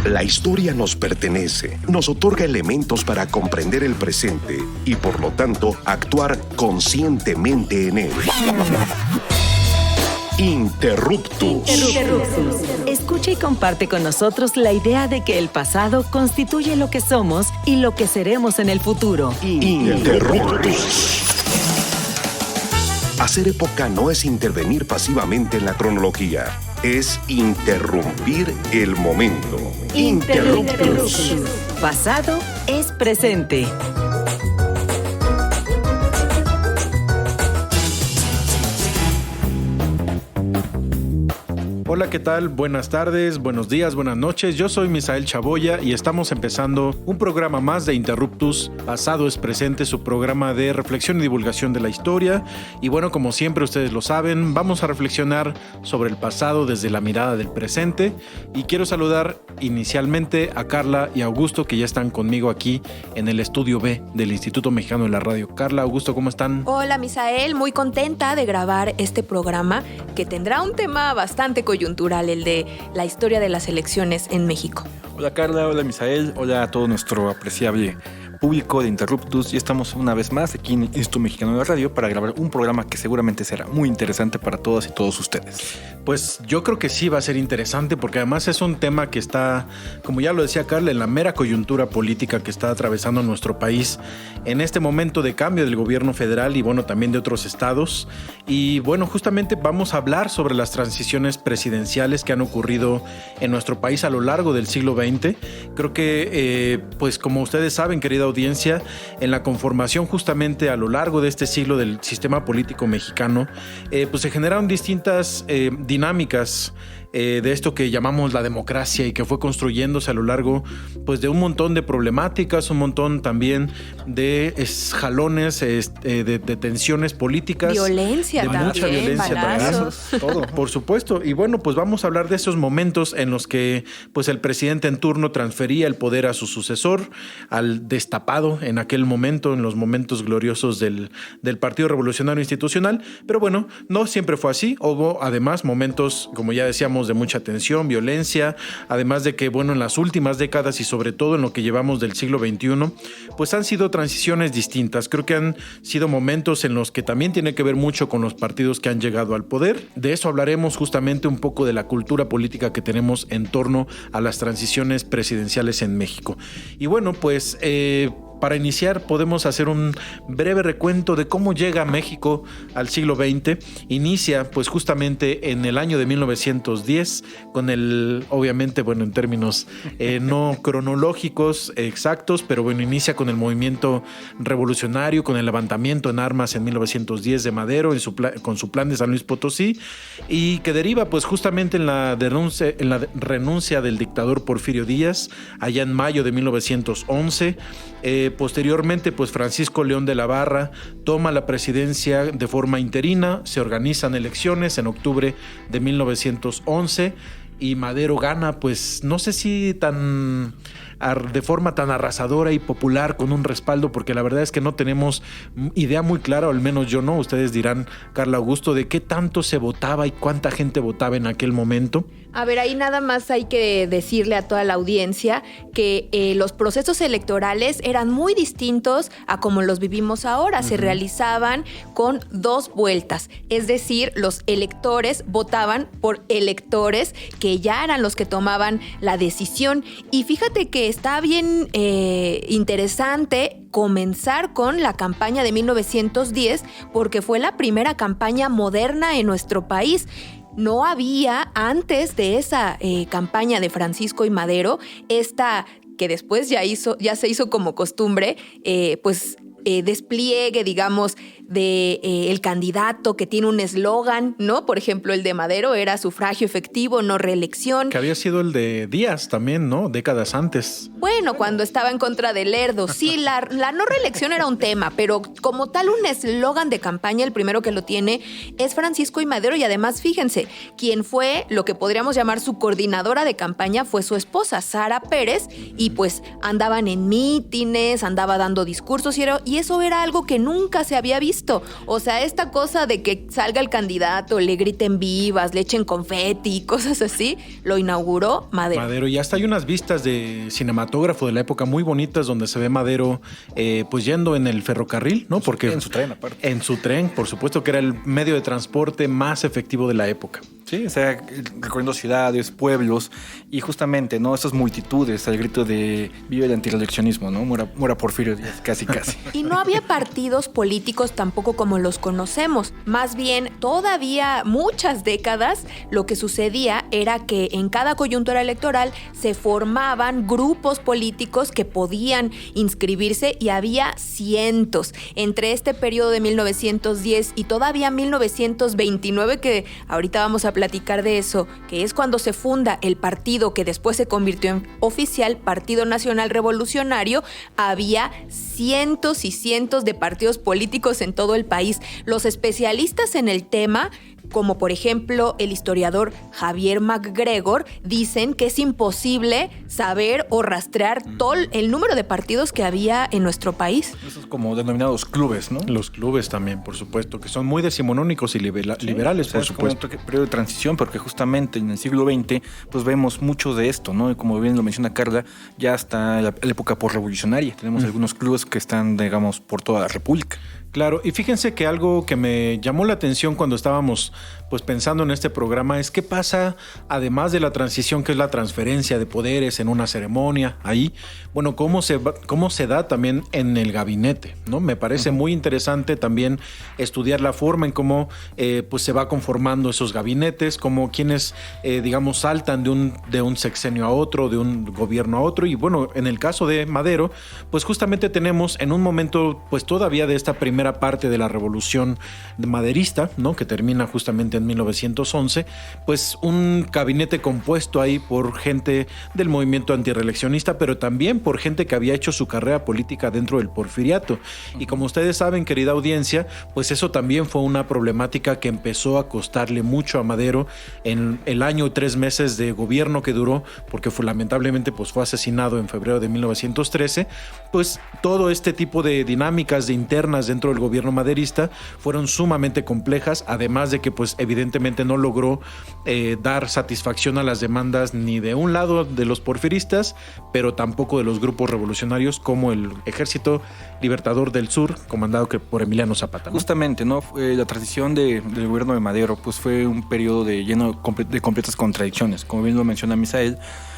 La historia nos pertenece, nos otorga elementos para comprender el presente y, por lo tanto, actuar conscientemente en él. Interruptus. Escucha y comparte con nosotros la idea de que el pasado constituye lo que somos y lo que seremos en el futuro. Interruptus. Hacer época no es intervenir pasivamente en la cronología, es interrumpir el momento. Interruptus. Pasado es presente. Hola, ¿qué tal? Buenas tardes, buenos días, buenas noches. Yo soy Misael Chaboya y estamos empezando un programa más de Interruptus. Pasado es presente, su programa de reflexión y divulgación de la historia. Y bueno, como siempre ustedes lo saben, vamos a reflexionar sobre el pasado desde la mirada del presente. Y quiero saludar inicialmente a Carla y Augusto, que ya están conmigo aquí en el estudio B del Instituto Mexicano de la Radio. Carla, Augusto, ¿cómo están? Hola, Misael, muy contenta de grabar este programa que tendrá un tema bastante coyuntural, el de la historia de las elecciones en México. Hola Carla, hola Misael, hola a todo nuestro apreciable público de Interruptus, y estamos una vez más aquí en Instituto Mexicano de la Radio para grabar un programa que seguramente será muy interesante para todas y todos ustedes. Pues yo creo que sí va a ser interesante porque además es un tema que está, como ya lo decía Carla, en la mera coyuntura política que está atravesando nuestro país en este momento de cambio del gobierno federal y bueno, también de otros estados. Y bueno, justamente vamos a hablar sobre las transiciones presidenciales que han ocurrido en nuestro país a lo largo del siglo XX. Creo que, pues como ustedes saben, querida audiencia, en la conformación justamente a lo largo de este siglo del sistema político mexicano, pues se generaron distintas dinámicas de esto que llamamos la democracia y que fue construyéndose a lo largo pues de un montón de problemáticas, un montón también de jalones, de tensiones políticas, violencia, de también, mucha violencia, balazos, todo, por supuesto. Y bueno, pues vamos a hablar de esos momentos en los que pues el presidente en turno transfería el poder a su sucesor, al destapado en aquel momento, en los momentos gloriosos del Partido Revolucionario Institucional. Pero bueno, no siempre fue así. Hubo además momentos, como ya decíamos, de mucha tensión, violencia, además de que, bueno, en las últimas décadas y sobre todo en lo que llevamos del siglo XXI, pues han sido transiciones distintas. Creo que han sido momentos en los que también tiene que ver mucho con los partidos que han llegado al poder. De eso hablaremos justamente un poco de la cultura política que tenemos en torno a las transiciones presidenciales en México. Y bueno, pues para iniciar podemos hacer un breve recuento de cómo llega México al siglo XX. Inicia pues justamente en el año de 1910 con el, obviamente, bueno, en términos no cronológicos exactos, pero bueno, inicia con el movimiento revolucionario, con el levantamiento en armas en 1910 de Madero, con su plan de San Luis Potosí, y que deriva pues justamente en la renuncia del dictador Porfirio Díaz allá en mayo de 1911. Posteriormente, pues Francisco León de la Barra toma la presidencia de forma interina, se organizan elecciones en octubre de 1911 y Madero gana, pues no sé si de forma tan arrasadora y popular, con un respaldo, porque la verdad es que no tenemos idea muy clara, o al menos yo no. Ustedes dirán, Carla, Augusto, de qué tanto se votaba y cuánta gente votaba en aquel momento. A ver, ahí nada más hay que decirle a toda la audiencia que los procesos electorales eran muy distintos a como los vivimos ahora. Se realizaban con 2 vueltas, es decir, los electores votaban por electores que ya eran los que tomaban la decisión. Y fíjate que está bien interesante comenzar con la campaña de 1910 porque fue la primera campaña moderna en nuestro país. No había antes de esa campaña de Francisco y Madero, esta que después ya se hizo como costumbre, despliegue, digamos, de el candidato que tiene un eslogan, ¿no? Por ejemplo, el de Madero era sufragio efectivo, no reelección. Que había sido el de Díaz también, ¿no? Décadas antes. Bueno, cuando estaba en contra de Lerdo. Sí, la no reelección era un tema, pero como tal un eslogan de campaña, el primero que lo tiene es Francisco y Madero, y además, fíjense, quien fue lo que podríamos llamar su coordinadora de campaña fue su esposa, Sara Pérez, y pues andaban en mítines, andaba dando discursos, y eso era algo que nunca se había visto. visto. O sea, esta cosa de que salga el candidato, le griten vivas, le echen confeti y cosas así, lo inauguró Madero. Madero, y hasta hay unas vistas de cinematógrafo de la época muy bonitas donde se ve Madero pues yendo en el ferrocarril, ¿no? Porque en su tren, aparte. En su tren, por supuesto, que era el medio de transporte más efectivo de la época. Sí, o sea, recorriendo ciudades, pueblos y justamente, ¿no? Esas multitudes al grito de vive el antireeleccionismo, ¿no? Muera Porfirio Díaz, casi. Y no había partidos políticos tampoco como los conocemos. Más bien, todavía muchas décadas, lo que sucedía era que en cada coyuntura electoral se formaban grupos políticos que podían inscribirse y había cientos. Entre este periodo de 1910 y todavía 1929, que ahorita vamos a platicar de eso, que es cuando se funda el partido que después se convirtió en oficial, Partido Nacional Revolucionario, había cientos y cientos de partidos políticos en todo el país. Los especialistas en el tema, como por ejemplo el historiador Javier MacGregor, dicen que es imposible saber o rastrear todo el número de partidos que había en nuestro país. Esos como denominados clubes, ¿no? Los clubes también, por supuesto, que son muy decimonónicos y liberales, o sea, por supuesto. Es como un periodo de transición, porque justamente en el siglo XX pues vemos mucho de esto, ¿no? Y como bien lo menciona Carla, ya hasta la época postrevolucionaria. Tenemos algunos clubes que están, digamos, por toda la República. Claro, y fíjense que algo que me llamó la atención cuando estábamos pues pensando en este programa es qué pasa, además de la transición, que es la transferencia de poderes en una ceremonia ahí, bueno, cómo se da también en el gabinete, ¿no? Me parece muy interesante también estudiar la forma en cómo pues se va conformando esos gabinetes, como quienes digamos saltan de un sexenio a otro, de un gobierno a otro, y bueno, en el caso de Madero, pues justamente tenemos en un momento pues todavía de esta primera parte de la revolución maderista, ¿no? Que termina justamente en 1911, pues un gabinete compuesto ahí por gente del movimiento antirreeleccionista, pero también por gente que había hecho su carrera política dentro del porfiriato. Y como ustedes saben, querida audiencia, pues eso también fue una problemática que empezó a costarle mucho a Madero en el año y 3 meses de gobierno que duró, porque lamentablemente pues fue asesinado en febrero de 1913. Pues todo este tipo de dinámicas de internas dentro del gobierno maderista fueron sumamente complejas, además de que pues evidentemente no logró dar satisfacción a las demandas ni de un lado de los porfiristas, pero tampoco de los grupos revolucionarios como el Ejército Libertador del Sur, comandado por Emiliano Zapata, ¿no? Justamente, ¿no? La transición del gobierno de Madero pues fue un periodo lleno de completas contradicciones. Como bien lo menciona Misael,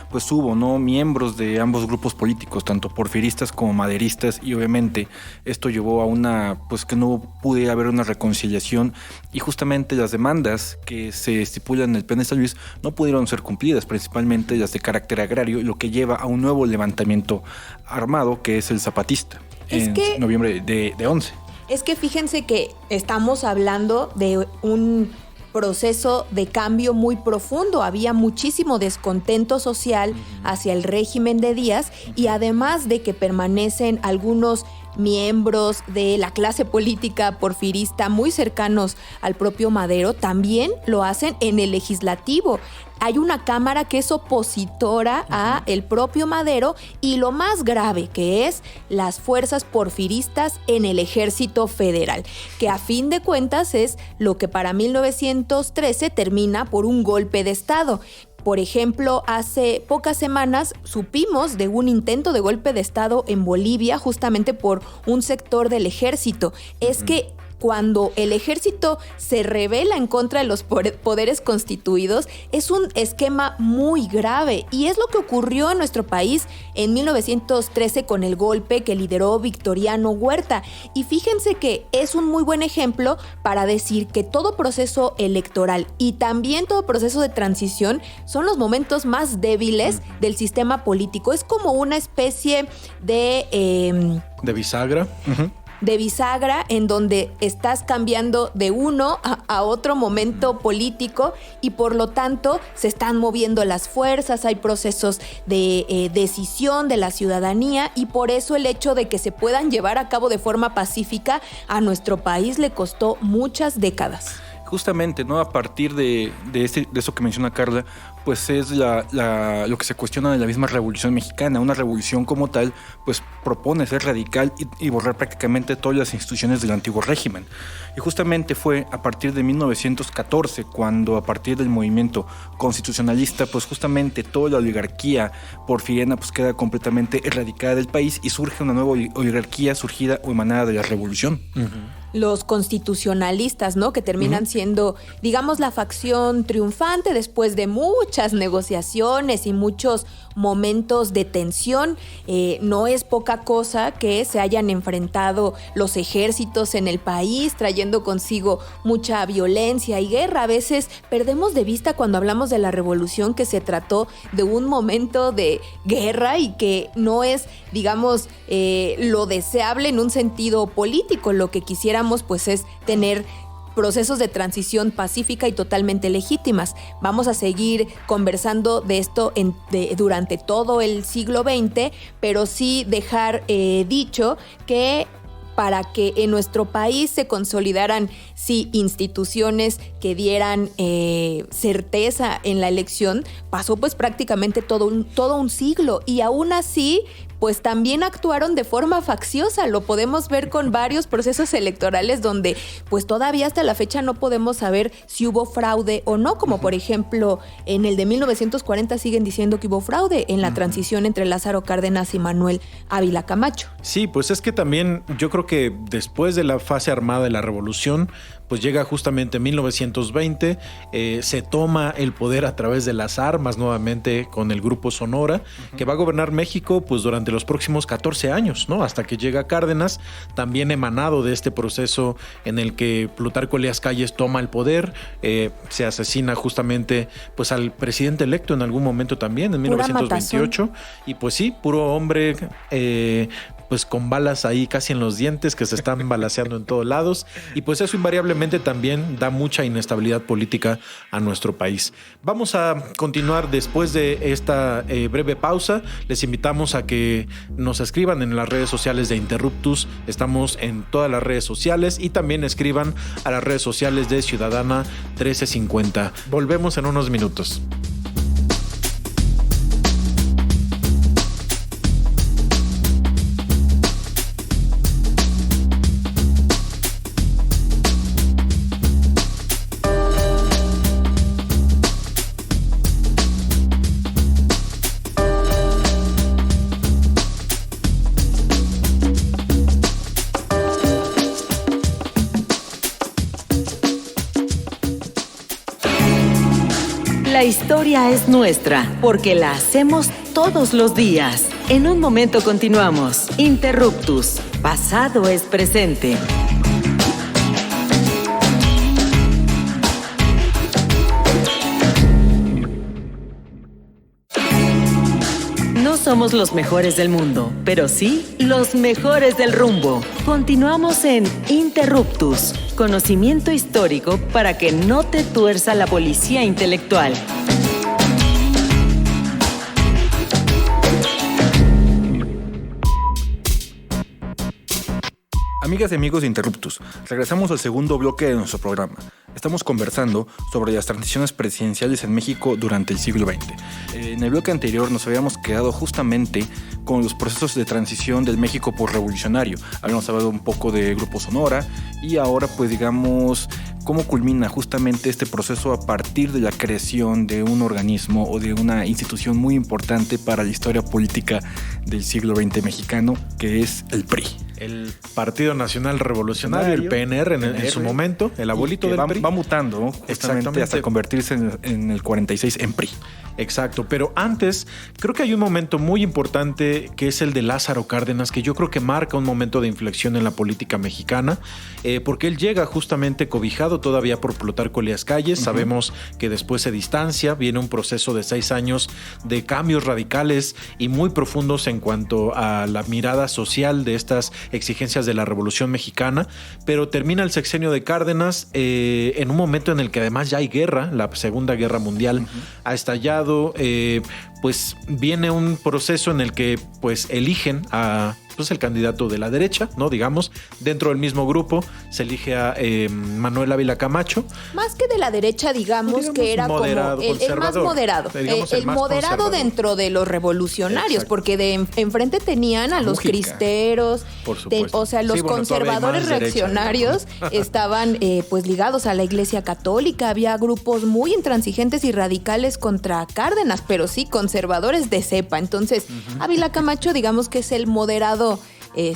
pues hubo, ¿no?, miembros de ambos grupos políticos, tanto porfiristas como maderistas, y obviamente esto llevó a pues que no pudiera haber una reconciliación, y justamente las demandas que se estipulan en el Plan de San Luis no pudieron ser cumplidas, principalmente las de carácter agrario, lo que lleva a un nuevo levantamiento armado que es el zapatista, noviembre de 11. Es que fíjense que estamos hablando de un proceso de cambio muy profundo. Había muchísimo descontento social hacia el régimen de Díaz, y además de que permanecen algunos miembros de la clase política porfirista muy cercanos al propio Madero, también lo hacen en el legislativo. Hay una cámara que es opositora a el propio Madero, y lo más grave que es las fuerzas porfiristas en el Ejército Federal, que a fin de cuentas es lo que para 1913 termina por un golpe de Estado. Por ejemplo, hace pocas semanas supimos de un intento de golpe de Estado en Bolivia justamente por un sector del ejército. Es que cuando el ejército se rebela en contra de los poderes constituidos, es un esquema muy grave, y es lo que ocurrió en nuestro país en 1913 con el golpe que lideró Victoriano Huerta. Y fíjense que es un muy buen ejemplo para decir que todo proceso electoral y también todo proceso de transición son los momentos más débiles del sistema político. Es como una especie de bisagra. De bisagra, en donde estás cambiando de uno a otro momento político, y por lo tanto se están moviendo las fuerzas, hay procesos de decisión de la ciudadanía, y por eso el hecho de que se puedan llevar a cabo de forma pacífica a nuestro país le costó muchas décadas. Justamente, ¿no? A partir de eso que menciona Carla, pues es lo que se cuestiona de la misma Revolución Mexicana. Una revolución como tal, pues propone ser radical y borrar prácticamente todas las instituciones del antiguo régimen. Y justamente fue a partir de 1914 cuando, a partir del movimiento constitucionalista, pues justamente toda la oligarquía porfiriana pues queda completamente erradicada del país y surge una nueva oligarquía surgida o emanada de la revolución. Los constitucionalistas, ¿no? Que terminan siendo, digamos, la facción triunfante después de muchas negociaciones y muchos momentos de tensión. No es poca cosa que se hayan enfrentado los ejércitos en el país, trayendo consigo mucha violencia y guerra. A veces perdemos de vista cuando hablamos de la revolución que se trató de un momento de guerra y que no es, digamos, lo deseable en un sentido político. Lo que quisiéramos pues es tener procesos de transición pacífica y totalmente legítimas. Vamos a seguir conversando de esto durante todo el siglo XX, pero sí dejar dicho que para que en nuestro país se consolidaran instituciones que dieran certeza en la elección, pasó pues prácticamente todo un siglo, y aún así pues también actuaron de forma facciosa. Lo podemos ver con varios procesos electorales donde pues todavía hasta la fecha no podemos saber si hubo fraude o no, como por ejemplo en el de 1940 siguen diciendo que hubo fraude en la transición entre Lázaro Cárdenas y Manuel Ávila Camacho. Sí, pues es que también yo creo que después de la fase armada de la revolución, pues llega justamente 1920, se toma el poder a través de las armas nuevamente con el Grupo Sonora, que va a gobernar México pues durante los próximos 14 años, ¿no? Hasta que llega Cárdenas, también emanado de este proceso en el que Plutarco Elías Calles toma el poder, se asesina justamente pues al presidente electo en algún momento también, en 1928, y pues sí, puro hombre pues con balas ahí casi en los dientes que se están balaceando en todos lados, y pues eso invariablemente también da mucha inestabilidad política a nuestro país. Vamos a continuar después de esta breve pausa. Les invitamos a que nos escriban en las redes sociales de Interruptus. Estamos en todas las redes sociales, y también escriban a las redes sociales de Ciudadana 1350. Volvemos en unos minutos. La historia es nuestra, porque la hacemos todos los días. En un momento continuamos. Interruptus. Pasado es presente. No somos los mejores del mundo, pero sí los mejores del rumbo. Continuamos en Interruptus, conocimiento histórico para que no te tuerza la policía intelectual. Amigas y amigos de Interruptus, regresamos al segundo bloque de nuestro programa. Estamos conversando sobre las transiciones presidenciales en México durante el siglo XX. En el bloque anterior nos habíamos quedado justamente con los procesos de transición del México posrevolucionario. Habíamos hablado un poco de Grupo Sonora y ahora pues digamos cómo culmina justamente este proceso a partir de la creación de un organismo o de una institución muy importante para la historia política del siglo XX mexicano, que es el PRI. El Partido Nacional Revolucionario, el PNR en su momento, el abuelito del PRI. Va mutando, ¿no? Justamente hasta convertirse en el 46 en PRI. Exacto, pero antes creo que hay un momento muy importante que es el de Lázaro Cárdenas, que yo creo que marca un momento de inflexión en la política mexicana, porque él llega justamente cobijado todavía por Plutarco Elías Calles. Sabemos que después se distancia, viene un proceso de 6 años de cambios radicales y muy profundos en cuanto a la mirada social de estas exigencias de la Revolución Mexicana, pero termina el sexenio de Cárdenas en un momento en el que además ya hay guerra, la Segunda Guerra Mundial ha estallado, pues viene un proceso en el que pues eligen a pues el candidato de la derecha, ¿no? Digamos, dentro del mismo grupo se elige a Manuel Ávila Camacho. Más que de la derecha, digamos que era moderado, como el más moderado. El más moderado dentro de los revolucionarios, exacto, porque de enfrente tenían a los cristeros, por supuesto. O sea, los conservadores reaccionarios estaban pues ligados a la Iglesia Católica. Había grupos muy intransigentes y radicales contra Cárdenas, pero sí conservadores de cepa. Entonces, Ávila Camacho, digamos que es el moderado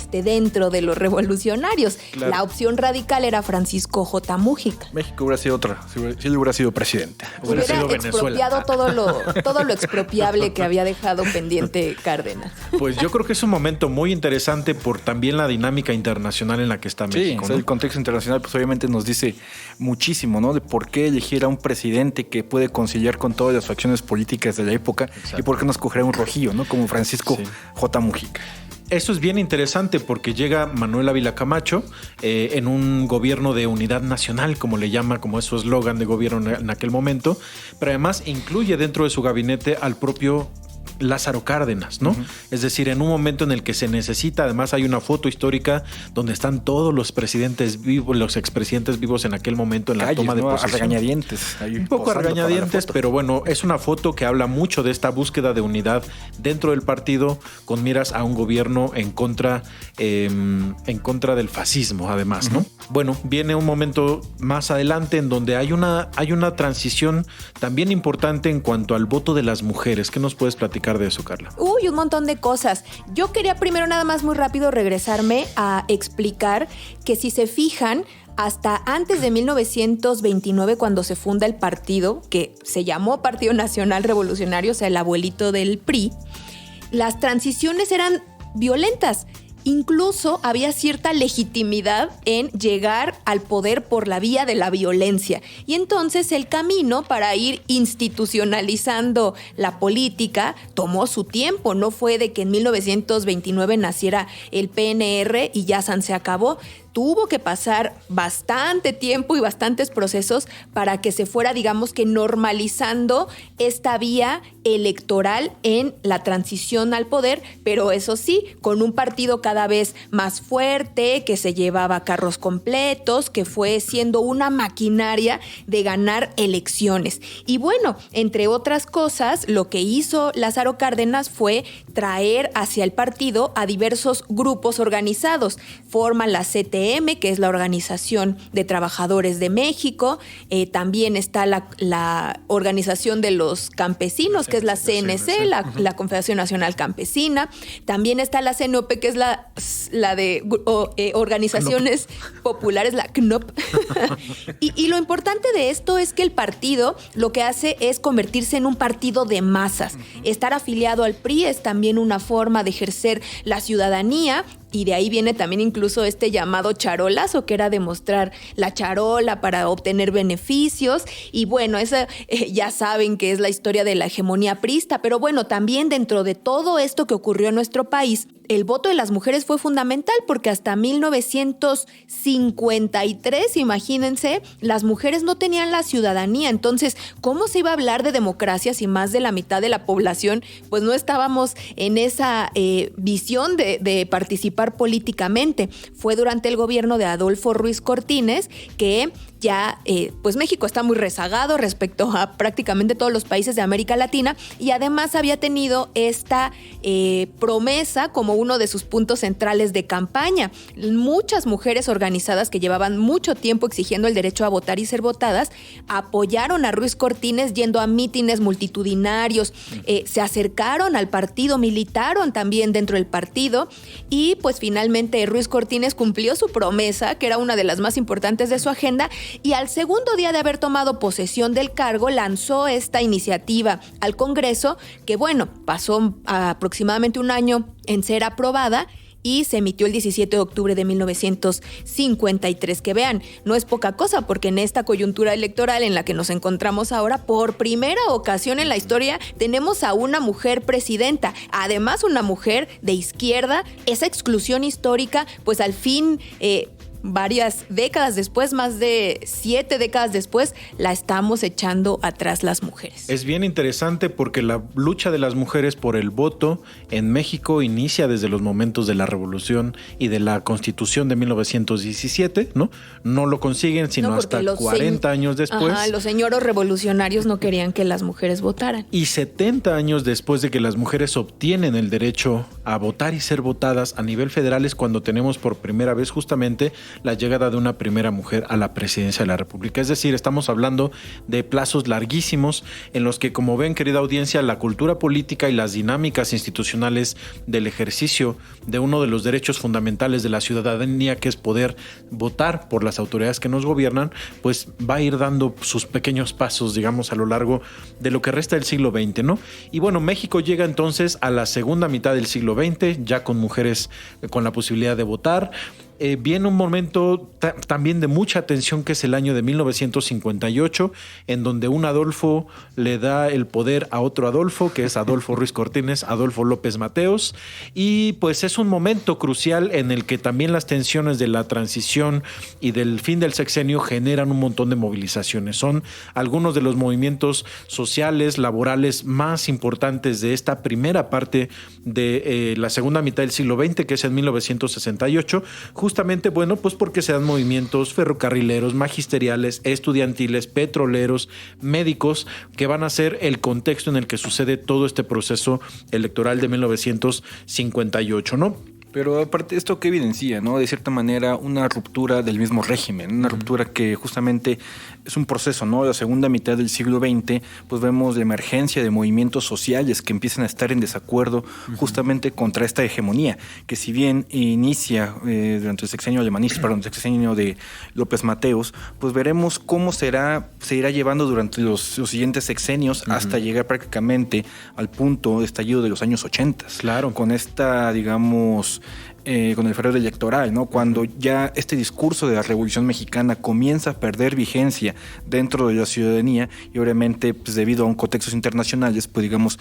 dentro de los revolucionarios. Claro. La opción radical era Francisco J. Mújica. México hubiera sido otra, si él hubiera sido presidente. Hubiera sido expropiado todo lo expropiable que había dejado pendiente Cárdenas. Pues yo creo que es un momento muy interesante por también la dinámica internacional en la que está México. Sí, ¿no? El contexto internacional pues obviamente nos dice muchísimo, ¿no? De por qué elegir a un presidente que puede conciliar con todas las facciones políticas de la época. Exacto. Y por qué no escoger a un rojillo, ¿no? Como Francisco J. Mújica. Eso es bien interesante porque llega Manuel Ávila Camacho en un gobierno de unidad nacional, como le llama, como es su eslogan de gobierno en aquel momento, pero además incluye dentro de su gabinete al propio Lázaro Cárdenas, ¿no? Es decir, en un momento en el que se necesita, además hay una foto histórica donde están todos los presidentes vivos, los expresidentes vivos en aquel momento en la toma de posesión. A regañadientes. Un poco a regañadientes, pero bueno, es una foto que habla mucho de esta búsqueda de unidad dentro del partido con miras a un gobierno en contra del fascismo, además, ¿no? Bueno, viene un momento más adelante en donde hay una transición también importante en cuanto al voto de las mujeres. ¿Qué nos puedes platicar de eso, Carla? Uy, un montón de cosas. Yo quería primero nada más muy rápido regresarme a explicar que si se fijan, hasta antes de 1929, cuando se funda el partido, que se llamó Partido Nacional Revolucionario, o sea, el abuelito del PRI, las transiciones eran violentas. Incluso había cierta legitimidad en llegar al poder por la vía de la violencia. Y entonces el camino para ir institucionalizando la política tomó su tiempo. No fue de que en 1929 naciera el PNR y ya se acabó. Tuvo que pasar bastante tiempo y bastantes procesos para que se fuera, digamos que normalizando esta vía electoral en la transición al poder, pero eso sí, con un partido cada vez más fuerte, que se llevaba carros completos, que fue siendo una maquinaria de ganar elecciones. Y bueno, entre otras cosas, lo que hizo Lázaro Cárdenas fue traer hacia el partido a diversos grupos organizados. Forman la CTM, que es la Organización de Trabajadores de México. También está la Organización de los Campesinos, que es la CNC, la Confederación Nacional Campesina. También está la CNOP, que es la de Organizaciones Populares, la CNOP. y lo importante de esto es que el partido lo que hace es convertirse en un partido de masas. Estar afiliado al PRI es también una forma de ejercer la ciudadanía. Y de ahí viene también incluso este llamado charolazo, que era demostrar la charola para obtener beneficios. Y bueno, esa ya saben que es la historia de la hegemonía priista. Pero bueno, también dentro de todo esto que ocurrió en nuestro país, el voto de las mujeres fue fundamental porque hasta 1953, imagínense, las mujeres no tenían la ciudadanía. Entonces, ¿cómo se iba a hablar de democracia si más de la mitad de la población pues no estábamos en esa visión de participar políticamente? Fue durante el gobierno de Adolfo Ruiz Cortines que ya pues México está muy rezagado respecto a prácticamente todos los países de América Latina y además había tenido esta promesa como uno de sus puntos centrales de campaña. Muchas mujeres organizadas que llevaban mucho tiempo exigiendo el derecho a votar y ser votadas apoyaron a Ruiz Cortines yendo a mítines multitudinarios, se acercaron al partido, militaron también dentro del partido y pues finalmente Ruiz Cortines cumplió su promesa, que era una de las más importantes de su agenda, y al segundo día de haber tomado posesión del cargo lanzó esta iniciativa al Congreso que bueno, pasó aproximadamente un año en ser aprobada y se emitió el 17 de octubre de 1953. Que vean, no es poca cosa porque en esta coyuntura electoral en la que nos encontramos ahora, por primera ocasión en la historia, tenemos a una mujer presidenta, además una mujer de izquierda. Esa exclusión histórica, pues al fin varias décadas después, más de 7 décadas después, la estamos echando atrás las mujeres. Es bien interesante porque la lucha de las mujeres por el voto en México inicia desde los momentos de la Revolución y de la Constitución de 1917, ¿no? No lo consiguen sino hasta 40 años después. Ajá, los señoros revolucionarios no querían que las mujeres votaran. Y 70 años después de que las mujeres obtienen el derecho a votar y ser votadas a nivel federal es cuando tenemos por primera vez justamente la llegada de una primera mujer a la presidencia de la República. Es decir, estamos hablando de plazos larguísimos en los que, como ven, querida audiencia, la cultura política y las dinámicas institucionales del ejercicio de uno de los derechos fundamentales de la ciudadanía, que es poder votar por las autoridades que nos gobiernan, pues va a ir dando sus pequeños pasos, digamos, a lo largo de lo que resta del siglo XX, ¿no? Y bueno, México llega entonces a la segunda mitad del siglo XX, ya con mujeres con la posibilidad de votar. Viene un momento también de mucha atención, que es el año de 1958, en donde un Adolfo le da el poder a otro Adolfo, que es Adolfo Ruiz Cortines, Adolfo López Mateos, y pues es un momento crucial en el que también las tensiones de la transición y del fin del sexenio generan un montón de movilizaciones. Son algunos de los movimientos sociales, laborales más importantes de esta primera parte de la segunda mitad del siglo XX, que es en 1968, justamente, bueno, pues porque se dan movimientos ferrocarrileros, magisteriales, estudiantiles, petroleros, médicos, que van a ser el contexto en el que sucede todo este proceso electoral de 1958, ¿no? Pero aparte, esto que evidencia, ¿no? De cierta manera, una ruptura del mismo régimen, una ruptura que justamente es un proceso, ¿no? La segunda mitad del siglo XX, pues vemos la emergencia de movimientos sociales que empiezan a estar en desacuerdo justamente contra esta hegemonía, que si bien inicia durante el sexenio el sexenio de López Mateos, pues veremos cómo se irá llevando durante los siguientes sexenios hasta llegar prácticamente al punto de estallido de los años 80. Claro. Con esta, digamos, con el periodo electoral, ¿no? Cuando ya este discurso de la Revolución Mexicana comienza a perder vigencia dentro de la ciudadanía y obviamente pues debido a un contextos internacionales, pues digamos,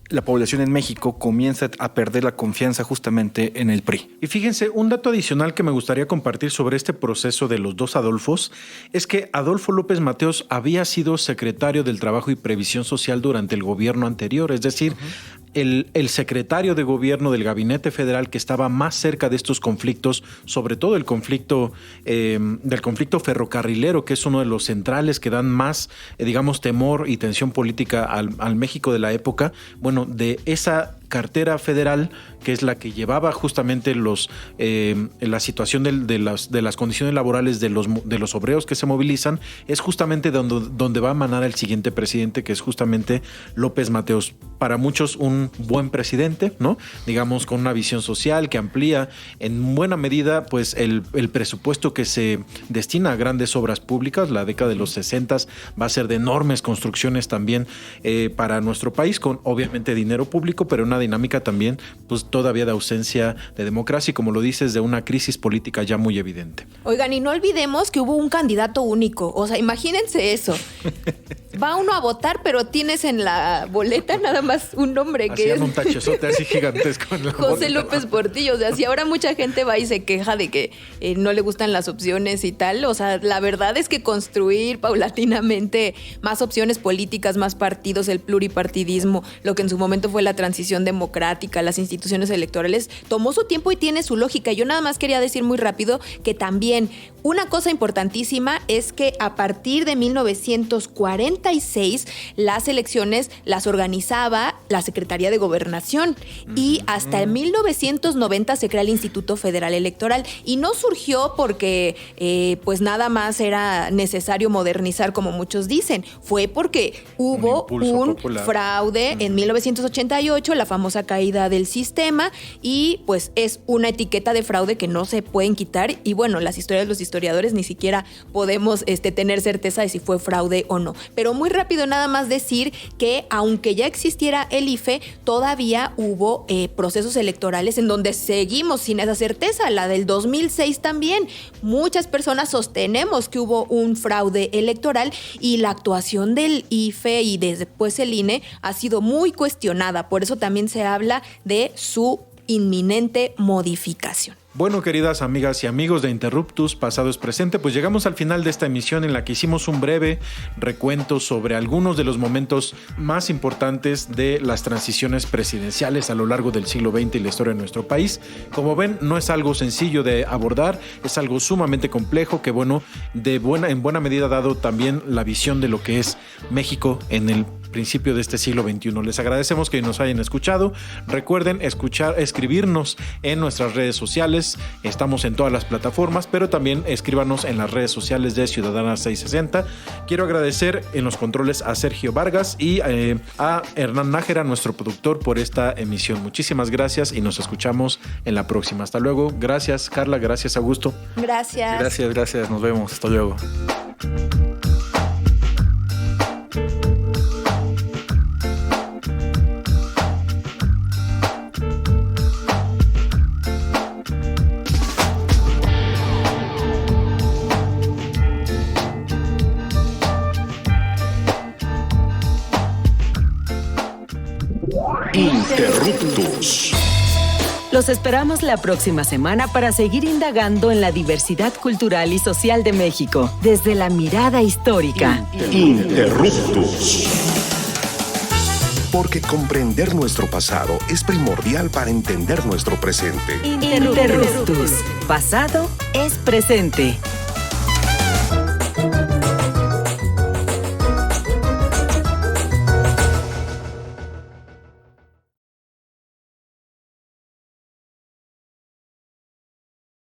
la población en México comienza a perder la confianza justamente en el PRI. Y fíjense, un dato adicional que me gustaría compartir sobre este proceso de los dos Adolfos es que Adolfo López Mateos había sido secretario del Trabajo y Previsión Social durante el gobierno anterior, es decir, el secretario de gobierno del gabinete federal que estaba más cerca de estos conflictos, sobre todo el conflicto del conflicto ferrocarrilero, que es uno de los centrales que dan más, digamos, temor y tensión política al México de la época. Bueno, de esa cartera federal, que es la que llevaba justamente la situación de las condiciones laborales de los obreros que se movilizan, es justamente donde va a emanar el siguiente presidente, que es justamente López Mateos. Para muchos un buen presidente, ¿no? Digamos, con una visión social que amplía en buena medida pues el presupuesto que se destina a grandes obras públicas. La década de los 60 va a ser de enormes construcciones también para nuestro país, con obviamente dinero público, pero una dinámica también pues todavía de ausencia de democracia y, como lo dices, de una crisis política ya muy evidente. Oigan, y no olvidemos que hubo un candidato único. O sea, imagínense eso. Va uno a votar, pero tienes en la boleta nada más un nombre que hacían es un tachezote así gigantesco en la José boleta. López Portillo. O sea, si ahora mucha gente va y se queja de que no le gustan las opciones y tal, o sea, la verdad es que construir paulatinamente más opciones políticas, más partidos, el pluripartidismo, lo que en su momento fue la transición democrática, las instituciones electorales, tomó su tiempo y tiene su lógica. Yo nada más quería decir muy rápido que también una cosa importantísima es que a partir de 1946 las elecciones las organizaba la Secretaría de Gobernación y hasta 1990 se crea el Instituto Federal Electoral, y no surgió porque pues nada más era necesario modernizar como muchos dicen, fue porque hubo un fraude en 1988, la famosa caída del sistema, y pues es una etiqueta de fraude que no se pueden quitar, y bueno, las historias de los historiadores ni siquiera podemos tener certeza de si fue fraude o no. Pero muy rápido nada más decir que aunque ya existiera el IFE, todavía hubo procesos electorales en donde seguimos sin esa certeza. La del 2006 también. Muchas personas sostenemos que hubo un fraude electoral y la actuación del IFE y después el INE ha sido muy cuestionada. Por eso también se habla de su inminente modificación. Bueno, queridas amigas y amigos de Interruptus, pasado es presente, pues llegamos al final de esta emisión en la que hicimos un breve recuento sobre algunos de los momentos más importantes de las transiciones presidenciales a lo largo del siglo XX y la historia de nuestro país. Como ven, no es algo sencillo de abordar, es algo sumamente complejo que, bueno, en buena medida ha dado también la visión de lo que es México en el principio de este siglo XXI. Les agradecemos que nos hayan escuchado. Recuerden escribirnos en nuestras redes sociales. Estamos en todas las plataformas, pero también escríbanos en las redes sociales de Ciudadana 660. Quiero agradecer en los controles a Sergio Vargas y a Hernán Nájera, nuestro productor, por esta emisión. Muchísimas gracias y nos escuchamos en la próxima. Hasta luego. Gracias, Carla. Gracias, Augusto. Gracias. Gracias. Nos vemos. Hasta luego. Interruptus. Los esperamos la próxima semana para seguir indagando en la diversidad cultural y social de México, desde la mirada histórica. Interruptus. Porque comprender nuestro pasado es primordial para entender nuestro presente. Interruptus. Pasado es presente.